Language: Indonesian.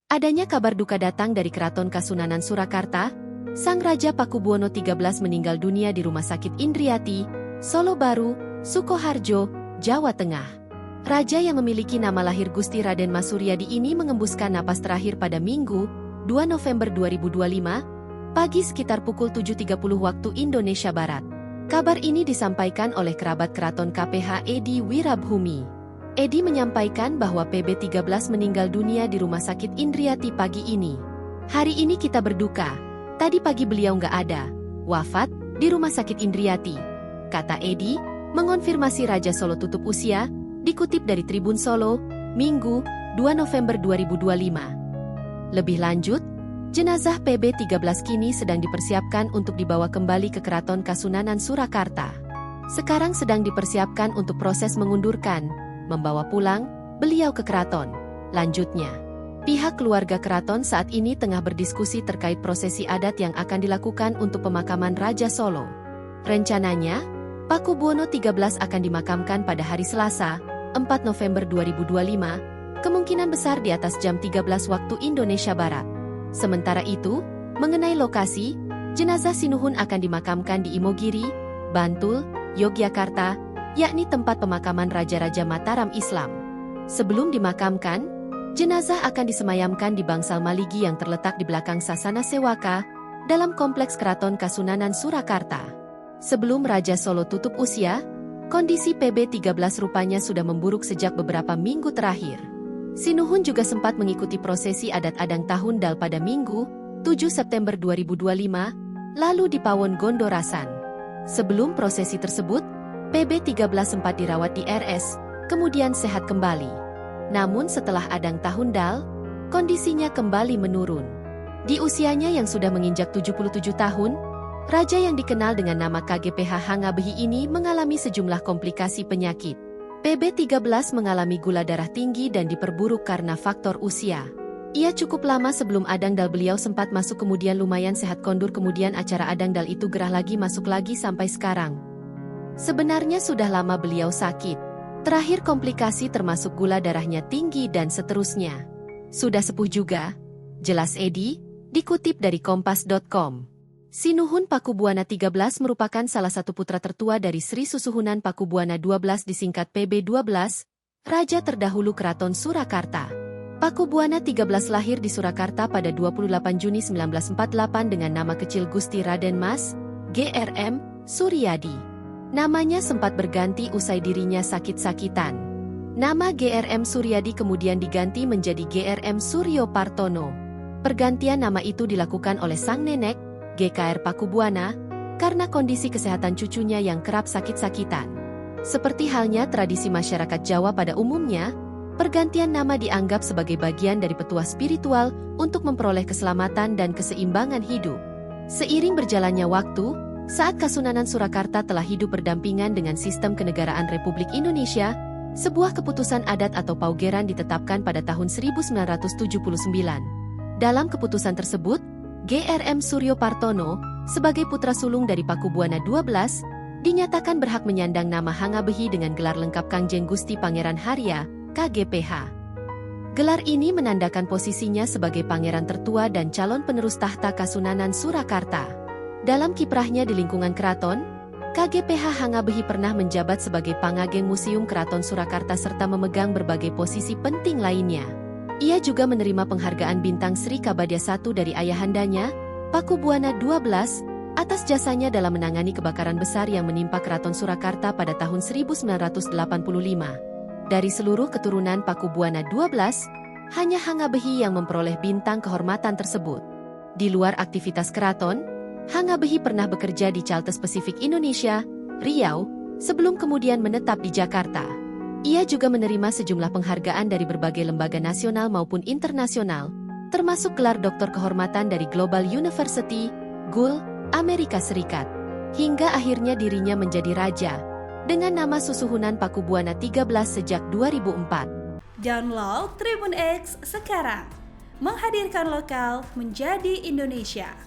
Adanya kabar duka datang dari Keraton Kasunanan Surakarta. Sang Raja Pakubuwono XIII meninggal dunia di Rumah Sakit Indriati, Solo Baru, Sukoharjo, Jawa Tengah. Raja yang memiliki nama lahir Gusti Raden Mas Suryadi ini mengembuskan napas terakhir pada Minggu, 2 November 2025, pagi sekitar pukul 7.30 waktu Indonesia Barat. Kabar ini disampaikan oleh kerabat Keraton KPH Edi Wirabhumi. Edi menyampaikan bahwa PB13 meninggal dunia di Rumah Sakit Indriati pagi ini. Hari ini kita berduka. Tadi pagi beliau nggak ada, wafat, di Rumah Sakit Indriati, kata Edi, mengonfirmasi Raja Solo tutup usia, dikutip dari Tribun Solo, Minggu, 2 November 2025. Lebih lanjut, jenazah PB13 kini sedang dipersiapkan untuk dibawa kembali ke Keraton Kasunanan Surakarta. Sekarang sedang dipersiapkan untuk proses mengundurkan, membawa pulang, beliau ke keraton. Lanjutnya, pihak keluarga keraton saat ini tengah berdiskusi terkait prosesi adat yang akan dilakukan untuk pemakaman Raja Solo. Rencananya, Pakubuwono XIII akan dimakamkan pada hari Selasa, 4 November 2025, kemungkinan besar di atas jam 13 waktu Indonesia Barat. Sementara itu, mengenai lokasi, jenazah Sinuhun akan dimakamkan di Imogiri, Bantul, Yogyakarta, yakni tempat pemakaman Raja-Raja Mataram Islam. Sebelum dimakamkan, jenazah akan disemayamkan di Bangsal Maligi yang terletak di belakang Sasana Sewaka, dalam Kompleks Keraton Kasunanan Surakarta. Sebelum Raja Solo tutup usia, kondisi PB13 rupanya sudah memburuk sejak beberapa minggu terakhir. Sinuhun juga sempat mengikuti prosesi adat Adang Tahun Dal pada Minggu, 7 September 2025, lalu di Pawon Gondorasan. Sebelum prosesi tersebut, PB13 sempat dirawat di RS, kemudian sehat kembali. Namun setelah Adang Tahun Dal, kondisinya kembali menurun. Di usianya yang sudah menginjak 77 tahun, Raja yang dikenal dengan nama KGPH Hangabehi ini mengalami sejumlah komplikasi penyakit. PB13 mengalami gula darah tinggi dan diperburuk karena faktor usia. Ia cukup lama sebelum Adang Dal beliau sempat masuk kemudian lumayan sehat kondur kemudian acara Adang Dal itu gerah lagi masuk lagi sampai sekarang. Sebenarnya sudah lama beliau sakit. Terakhir komplikasi termasuk gula darahnya tinggi dan seterusnya. Sudah sepuh juga, jelas Edi, dikutip dari Kompas.com. Sinuhun Pakubuwana XIII merupakan salah satu putra tertua dari Sri Susuhunan Pakubuwana XII disingkat PB12, Raja terdahulu Keraton Surakarta. Pakubuwana XIII lahir di Surakarta pada 28 Juni 1948 dengan nama kecil Gusti Raden Mas, GRM, Suryadi. Namanya sempat berganti usai dirinya sakit-sakitan. Nama GRM Suryadi kemudian diganti menjadi GRM Suryo Partono. Pergantian nama itu dilakukan oleh sang nenek, GKR Pakubuwana, karena kondisi kesehatan cucunya yang kerap sakit-sakitan. Seperti halnya tradisi masyarakat Jawa pada umumnya, pergantian nama dianggap sebagai bagian dari petuah spiritual untuk memperoleh keselamatan dan keseimbangan hidup. Seiring berjalannya waktu, saat Kasunanan Surakarta telah hidup berdampingan dengan sistem kenegaraan Republik Indonesia, sebuah keputusan adat atau paugeran ditetapkan pada tahun 1979. Dalam keputusan tersebut, GRM Suryo Partono, sebagai putra sulung dari Pakubuwana XII, dinyatakan berhak menyandang nama Hangabehi dengan gelar lengkap Kangjeng Gusti Pangeran Harya, KGPH. Gelar ini menandakan posisinya sebagai pangeran tertua dan calon penerus tahta Kasunanan Surakarta. Dalam kiprahnya di lingkungan keraton, KGPH Hangabehi pernah menjabat sebagai Pangageng Museum Keraton Surakarta serta memegang berbagai posisi penting lainnya. Ia juga menerima penghargaan Bintang Sri Kabadya I dari ayahandanya, Pakubuwana XII, atas jasanya dalam menangani kebakaran besar yang menimpa Keraton Surakarta pada tahun 1985. Dari seluruh keturunan Pakubuwana XII, hanya Hangabehi yang memperoleh bintang kehormatan tersebut. Di luar aktivitas keraton, Hangabehi pernah bekerja di Chartered Pacific Indonesia, Riau, sebelum kemudian menetap di Jakarta. Ia juga menerima sejumlah penghargaan dari berbagai lembaga nasional maupun internasional, termasuk gelar doktor kehormatan dari Global University, GUL, Amerika Serikat. Hingga akhirnya dirinya menjadi raja, dengan nama Susuhunan Pakubuwana XIII sejak 2004. Download Tribun X sekarang, menghadirkan lokal menjadi Indonesia.